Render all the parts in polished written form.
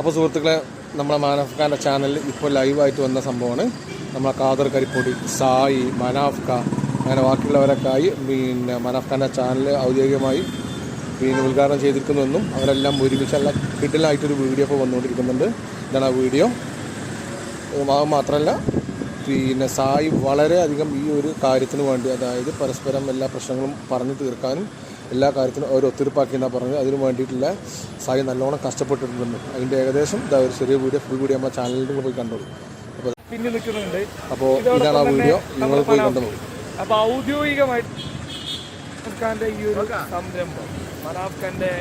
അപ്പോൾ സുഹൃത്തുക്കളെ, നമ്മളെ മനാഫ് ഖാൻ്റെ ചാനലിൽ ഇപ്പോൾ ലൈവായിട്ട് വന്ന സംഭവമാണ്. നമ്മളെ ഖാദർ കരിപ്പൊടി, സായി, മനാഫ് ഖാൻ, അങ്ങനെ ബാക്കിയുള്ളവരൊക്കെ ആയി മനാഫ് ഖാൻ്റെ ചാനൽ ഔദ്യോഗികമായി ഉദ്ഘാടനം ചെയ്തിരിക്കുന്നുവെന്നും അവരെല്ലാം ഒരുമിച്ചുള്ള കിഡിലായിട്ടൊരു വീഡിയോ ഇപ്പോൾ വന്നുകൊണ്ടിരിക്കുന്നുണ്ട്. ഇതാണ് ആ വീഡിയോ. മാത്രമല്ല സായി വളരെയധികം ഈ ഒരു കാര്യത്തിന് വേണ്ടി, അതായത് പരസ്പരം എല്ലാ പ്രശ്നങ്ങളും പറഞ്ഞു തീർക്കാനും എല്ലാ കാര്യത്തിനും അവർ ഒത്തുതീർപ്പാക്കി എന്നാണ് പറഞ്ഞത്. അതിന് വേണ്ടിയിട്ടുള്ള സായി നല്ലോണം കഷ്ടപ്പെട്ടിട്ടുണ്ട്. അതിൻ്റെ ഏകദേശം ഒരു ചെറിയ വീഡിയോ, ഫുൾ വീഡിയോ നമ്മുടെ ചാനലിൽ പോയി കണ്ടോളൂ. അപ്പോൾ ഇതാണ് ആ വീഡിയോ, നിങ്ങൾ പോയി കണ്ടോളൂ. അപ്പോൾ ഔദ്യോഗികമായിട്ട് ഈ ഒരു സംരംഭം, മനാഫ് ഖാൻ്റെ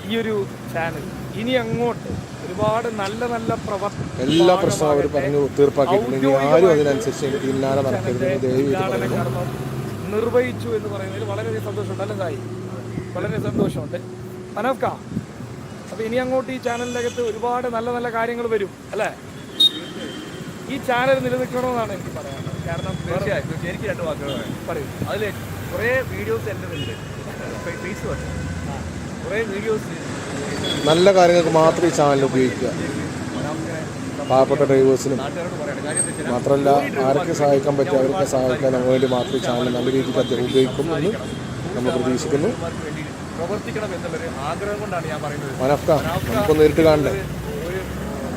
ഈ ഒരു ചാനൽ ഇനി അങ്ങോട്ട് ഒരുപാട് നല്ല നല്ല എല്ലാ പ്രശ്നവും അവർ പറഞ്ഞു തീർപ്പാക്കിയിട്ടുണ്ട്. ആരും അതിനനുസരിച്ച് പിന്നാലെ നടക്കരുത് നിർവഹിച്ചു എന്ന് പറയുന്നതിൽ വളരെയധികം സന്തോഷമുണ്ട്. അല്ലേ സായി? വളരെ സന്തോഷമുണ്ട് മനാഫ് ഖാൻ. അപ്പോൾ ഇനി അങ്ങോട്ട് ഈ ചാനലിനകത്ത് ഒരുപാട് നല്ല നല്ല കാര്യങ്ങൾ വരും അല്ലേ? ഈ ചാനൽ നിലനിൽക്കണമെന്നാണ് എനിക്ക് പറയാനുള്ളത്. കാരണം തീർച്ചയായും എനിക്ക് 2 വാക്കുകൾ പറയും. അതിൽ കുറേ വീഡിയോസ് എൻ്റെ ഉണ്ട്, ഫേസ്ബുക്ക് കുറേ വീഡിയോസ് നല്ല കാര്യങ്ങൾക്ക് മാത്രം ഈ ചാനൽ ഉപയോഗിക്കുക. പാവപ്പെട്ട ഡ്രൈവേഴ്സിനും മാത്രമല്ല ആരൊക്കെ സഹായിക്കാൻ പറ്റും അവർക്ക് സഹായിക്കാൻ വേണ്ടി മാത്രം ഈ ചാനൽ നല്ല രീതിയിൽ അദ്ദേഹം ഉപയോഗിക്കും എന്ന് നമ്മൾ പ്രതീക്ഷിക്കുന്നു. പ്രവർത്തിക്കണം എന്നുള്ളൊരു ആഗ്രഹം കൊണ്ടാണ് ഞാൻ പറയുന്നത്. മനാഫ് ഖാൻ നമുക്ക് നേരിട്ട് കാണണ്ടേ? ഒരു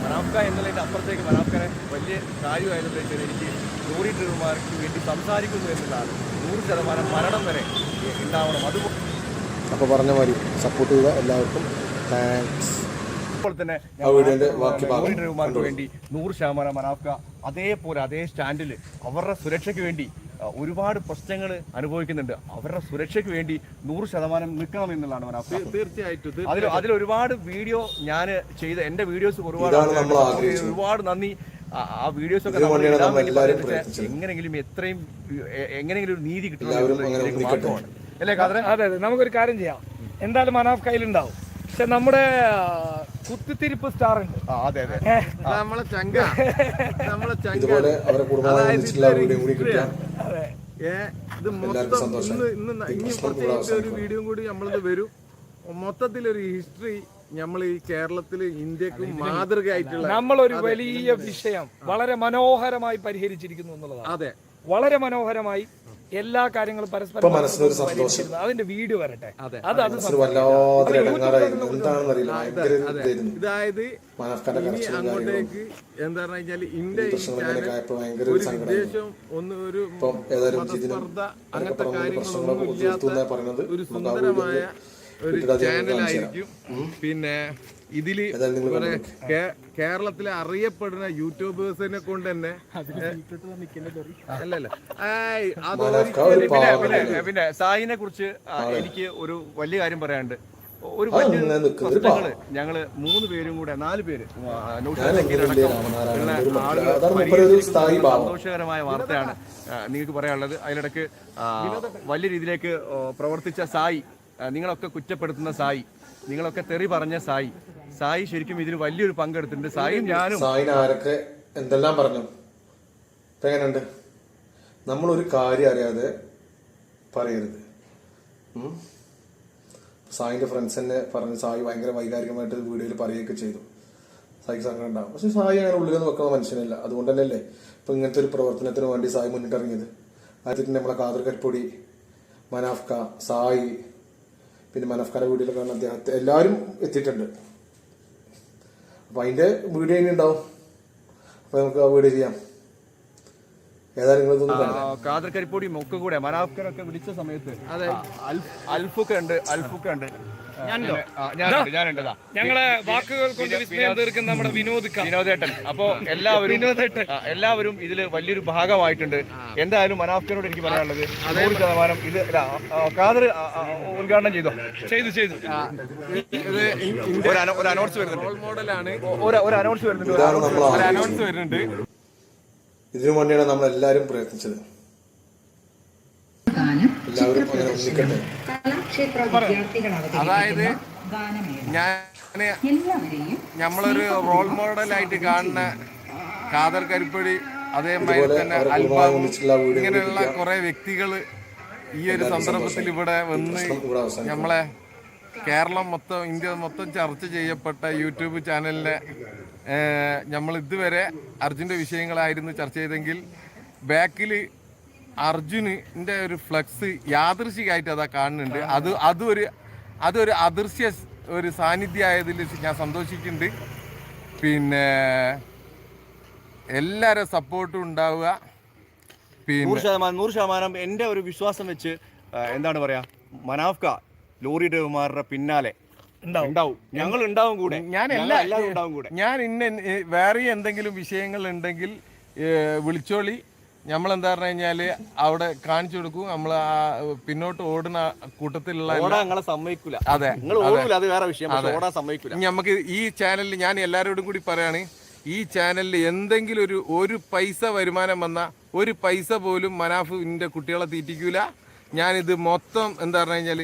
മനാഫ് ഖാൻ എന്നുള്ളതിൻ്റെ അപ്പുറത്തേക്ക് മനാഫ് ഖാനെ വലിയ കാര്യമായതെന്ന് വെച്ചാൽ എനിക്ക് ലോറി ഡ്രൈവർമാർക്ക് വേണ്ടി സംസാരിക്കുന്നു എന്നുള്ളതാണ്. 100% മരണം വരെ ഉണ്ടാവണം. അതുപോലെ അപ്പോൾ പറഞ്ഞ മാതിരി സപ്പോർട്ട് ചെയ്യുക. എല്ലാവർക്കും താങ്ക്സ്. അതുപോലെ തന്നെ ലോറി ഡ്രൈവർമാർക്ക് വേണ്ടി 100% മനാഫ് ഖാൻ അതേപോലെ അതേ സ്റ്റാൻഡിൽ അവരുടെ സുരക്ഷയ്ക്ക് വേണ്ടി ഒരുപാട് പ്രശ്നങ്ങൾ അനുഭവിക്കുന്നുണ്ട്. അവരുടെ സുരക്ഷയ്ക്ക് വേണ്ടി 100% നിൽക്കണം എന്നുള്ളതാണ് മനാഫ് ഖാൻ. തീർച്ചയായിട്ടും അതിൽ ഒരുപാട് വീഡിയോ ഞാൻ ചെയ്ത എൻ്റെ വീഡിയോസ് ഒരുപാട് നന്ദി. ആ വീഡിയോസ് ഒക്കെ എങ്ങനെയെങ്കിലും എങ്ങനെയെങ്കിലും ഒരു നീതി കിട്ടുന്ന അല്ലേ ഖാദറെ? അതെ അതെ, നമുക്കൊരു കാര്യം ചെയ്യാം. എന്തായാലും മനാഫ് കയ്യിലുണ്ടാവും. പക്ഷെ നമ്മുടെ കുത്തിത്തിരിപ്പ് സ്റ്റാർ ഉണ്ട്. അതെ അതെ, നമ്മളെ ചങ്ക ഇത് മൊത്തം ഇനി കുറച്ച് ഒരു വീഡിയോ കൂടി നമ്മളിത് വരും. മൊത്തത്തിലൊരു ഹിസ്റ്ററി നമ്മൾ ഈ കേരളത്തില് ഇന്ത്യക്ക് മാതൃകയായിട്ടുള്ള നമ്മളൊരു വലിയ വിഷയം വളരെ മനോഹരമായി പരിഹരിച്ചിരിക്കുന്നു എന്നുള്ളതാണ്. അതെ, വളരെ മനോഹരമായി എല്ലാ കാര്യങ്ങളും പരസ്പരം അതിന്റെ വീഡിയോ വരട്ടെ. ഇതായത് ഇനി അങ്ങോട്ടേക്ക് എന്താ പറഞ്ഞു കഴിഞ്ഞാല് ഇന്ത്യ ഒരു വിദേശം ഒരു സ്പർദ്ധ അങ്ങനത്തെ കാര്യങ്ങളൊന്നും ഇല്ലാത്ത ഒരു സുന്ദരമായ ഒരു ചാനലായിരിക്കും. പിന്നെ ഇതില് കേരളത്തിലെ അറിയപ്പെടുന്ന യൂട്യൂബേഴ്സിനെ കൊണ്ട് തന്നെ പിന്നെ സായിനെ കുറിച്ച് എനിക്ക് ഒരു വലിയ കാര്യം പറയാനുണ്ട്. ഒരു വലിയ പ്രശ്നങ്ങള് ഞങ്ങള് 3 പേരും കൂടെ 4 പേര് സന്തോഷകരമായ വാർത്തയാണ് നിങ്ങൾക്ക് പറയാനുള്ളത്. അതിലിടക്ക് വലിയ രീതിയിലേക്ക് പ്രവർത്തിച്ച സായി, നിങ്ങളൊക്കെ കുറ്റപ്പെടുത്തുന്ന സായി, നിങ്ങളൊക്കെ തെറി പറഞ്ഞ സായി ശരിക്കും ഇതിന് വലിയൊരു പങ്കെടുത്തിട്ടുണ്ട്. സായും ഞാനും ആരൊക്കെ എന്തെല്ലാം പറഞ്ഞു എങ്ങനെയുണ്ട്? നമ്മളൊരു കാര്യം അറിയാതെ പറയരുത്. സായിന്റെ ഫ്രണ്ട്സ് തന്നെ പറഞ്ഞ് സായി ഭയങ്കര വൈകാരികമായിട്ട് വീഡിയോയിൽ പറയുകയൊക്കെ ചെയ്തു. സായിക്ക് സങ്കടം ഉണ്ടാവും. പക്ഷെ സായി അങ്ങനെ ഉള്ളിലൊന്നും വെക്കുന്ന മനുഷ്യനല്ല. അതുകൊണ്ട് തന്നെയല്ലേ ഇപ്പൊ ഇങ്ങനത്തെ ഒരു പ്രവർത്തനത്തിന് വേണ്ടി സായി മുന്നിട്ടിറങ്ങിയത്. അതിന് നമ്മളെ ഖാദർ കരിപ്പൊടി, മനാഫ് ഖാൻ, സായി, പിന്നെ മനാഫ് ഖാന്റെ വീഡിയോയിൽ കാണുന്ന അദ്ദേഹത്തെ എല്ലാവരും എത്തിയിട്ടുണ്ട്. അപ്പൊ അതിന്റെ വീഡിയോ ഇനി ഉണ്ടാവും. അപ്പൊ നമുക്ക് ആ വീഡിയോ ചെയ്യാം. ഖാദർ കരിപ്പൊടി ഒക്കെ കൂടെ മനാഫ് ഖാനൊക്കെ വിളിച്ച സമയത്ത് അൽഫുക്ക ഉണ്ട് ഞങ്ങളെ വാക്കുകൾ കൊണ്ട് വിസ്മയം തീർക്കുന്ന നമ്മുടെ വിനോദേട്ടൻ. അപ്പോ എല്ലാവരും ഇതില് വലിയൊരു ഭാഗമായിട്ടുണ്ട്. എന്തായാലും മനാഫ് ഖാനോട് എനിക്ക് പറയാനുള്ളത് 100% ഇത് ഖാദർ ഉദ്ഘാടനം ചെയ്തു. ഒരു അനൗൺസ് വരുന്നുണ്ട്. ഇതിനു വേണ്ടിയാണ് നമ്മൾ എല്ലാവരും പ്രയത്നിച്ചത്. അതായത് നമ്മളൊരു റോൾ മോഡലായിട്ട് കാണുന്ന ഖാദർ കരിപ്പൊടി, അതേമാതിരി തന്നെ അൽബാബ്, ഇങ്ങനെയുള്ള കുറെ വ്യക്തികള് ഈ ഒരു സന്ദർഭത്തിൽ ഇവിടെ വന്ന് നമ്മളെ കേരളം മൊത്തം, ഇന്ത്യ മൊത്തം ചർച്ച ചെയ്യപ്പെട്ട യൂട്യൂബ് ചാനലിനെ നമ്മൾ ഇതുവരെ അർജുൻ്റെ വിഷയങ്ങളായിരുന്നു ചർച്ച ചെയ്തെങ്കിൽ ബാക്കിൽ അർജുനിൻ്റെ ഒരു ഫ്ലക്സ് യാദൃശികമായിട്ട് അതാ കാണുന്നുണ്ട്. അതൊരു അദൃശ്യ ഒരു സാന്നിധ്യമായതിൽ ഞാൻ സന്തോഷിക്കുന്നുണ്ട്. പിന്നെ എല്ലാവരും സപ്പോർട്ടും ഉണ്ടാവുക. 100% എൻ്റെ ഒരു വിശ്വാസം വെച്ച് എന്താണ് പറയാ, മനാഫ്ക ലോറി ഡ്രൈവർമാരുടെ പിന്നാലെ ഉണ്ടാവും. ഞങ്ങൾ ഉണ്ടാവും കൂടെ. എല്ലാവരും ഉണ്ടാവും കൂടെ. ഞാൻ വേറെ എന്തെങ്കിലും വിഷയങ്ങൾ ഉണ്ടെങ്കിൽ വിളിച്ചോളി. നമ്മളെന്താ പറഞ്ഞു കഴിഞ്ഞാല് അവിടെ കാണിച്ചു കൊടുക്കും. നമ്മൾ പിന്നോട്ട് ഓടുന്ന കൂട്ടത്തിലുള്ള ഞങ്ങളെ സമ്മതിക്കൂല. അതെ, അത് വേറെ വിഷയം. ഓടാൻ സമ്മതിക്കൂല. നമുക്ക് ഈ ചാനലിൽ ഞാൻ എല്ലാവരോടും കൂടി പറയാണ്, ഈ ചാനലിൽ എന്തെങ്കിലും ഒരു പൈസ വരുമാനം വന്ന ഒരു പൈസ പോലും മനാഫിന്റെ കുട്ടികളെ തീറ്റിക്കൂല. ഞാനിത് മൊത്തം എന്താ പറഞ്ഞു കഴിഞ്ഞാൽ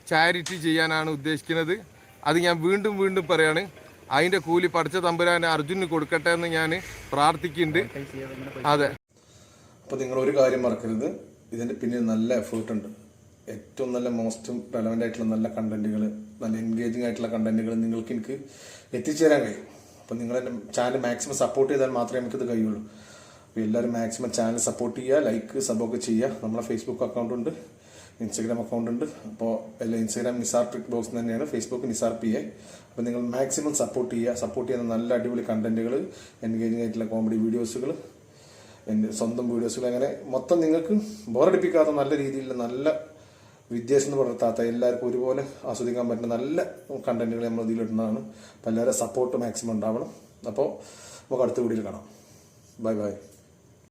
ചാരിറ്റി ചെയ്യാനാണ് ഉദ്ദേശിക്കുന്നത്. അത് ഞാൻ വീണ്ടും വീണ്ടും പറയാണ്. അതിന്റെ കൂലി പഠിച്ച തമ്പുരാൻ അർജുന് കൊടുക്കട്ടെ എന്ന് ഞാൻ പ്രാർത്ഥിക്കുന്നുണ്ട്. അതെ. അപ്പോൾ നിങ്ങൾ ഒരു കാര്യം മറക്കരുത്, ഇതിൻ്റെ പിന്നിൽ നല്ല എഫേർട്ട് ഉണ്ട്. ഏറ്റവും നല്ല മോസ്റ്റ് റെലവൻ്റ് ആയിട്ടുള്ള നല്ല കണ്ടന്റുകൾ, നല്ല എൻഗേജിങ് ആയിട്ടുള്ള കണ്ടന്റുകൾ നിങ്ങൾക്ക് എനിക്ക് എത്തിച്ചേരാൻ കഴിയും. അപ്പോൾ നിങ്ങൾ എൻ്റെ ചാനൽ മാക്സിമം സപ്പോർട്ട് ചെയ്താൽ മാത്രമേ നമുക്കിത് കഴിയുള്ളൂ. അപ്പോൾ എല്ലാവരും മാക്സിമം ചാനൽ സപ്പോർട്ട് ചെയ്യുക, ലൈക്ക് സബൊക്കെ ചെയ്യുക. നമ്മളെ ഫേസ്ബുക്ക് അക്കൗണ്ട് ഉണ്ട്, ഇൻസ്റ്റാഗ്രാം അക്കൗണ്ട് ഉണ്ട്. അപ്പോൾ ഇൻസ്റ്റാഗ്രാം നിസാർ ട്രിക് ബോക്സ് തന്നെയാണ്, ഫേസ്ബുക്ക് നിസാർ PA. അപ്പോൾ നിങ്ങൾ മാക്സിമം സപ്പോർട്ട് ചെയ്യുന്ന നല്ല അടിപൊളി കണ്ടന്റുകൾ, എൻഗേജിങ് ആയിട്ടുള്ള കോമഡി വീഡിയോസുകൾ, എൻ്റെ സ്വന്തം വീഡിയോസുകൾ, അങ്ങനെ മൊത്തം നിങ്ങൾക്ക് ബോറടിപ്പിക്കാത്ത നല്ല രീതിയിൽ നല്ല വിദ്യാഭ്യാസം പുലർത്താത്ത എല്ലാവർക്കും ഒരുപോലെ ആസ്വദിക്കാൻ പറ്റുന്ന നല്ല കണ്ടന്റുകൾ നമ്മൾ ഇതിലിടുന്നതാണ്. അപ്പോൾ എല്ലാവരും സപ്പോർട്ട് മാക്സിമം ഉണ്ടാവണം. അപ്പോൾ നമുക്ക് അടുത്ത വീഡിയോയിൽ കാണാം. Bye bye.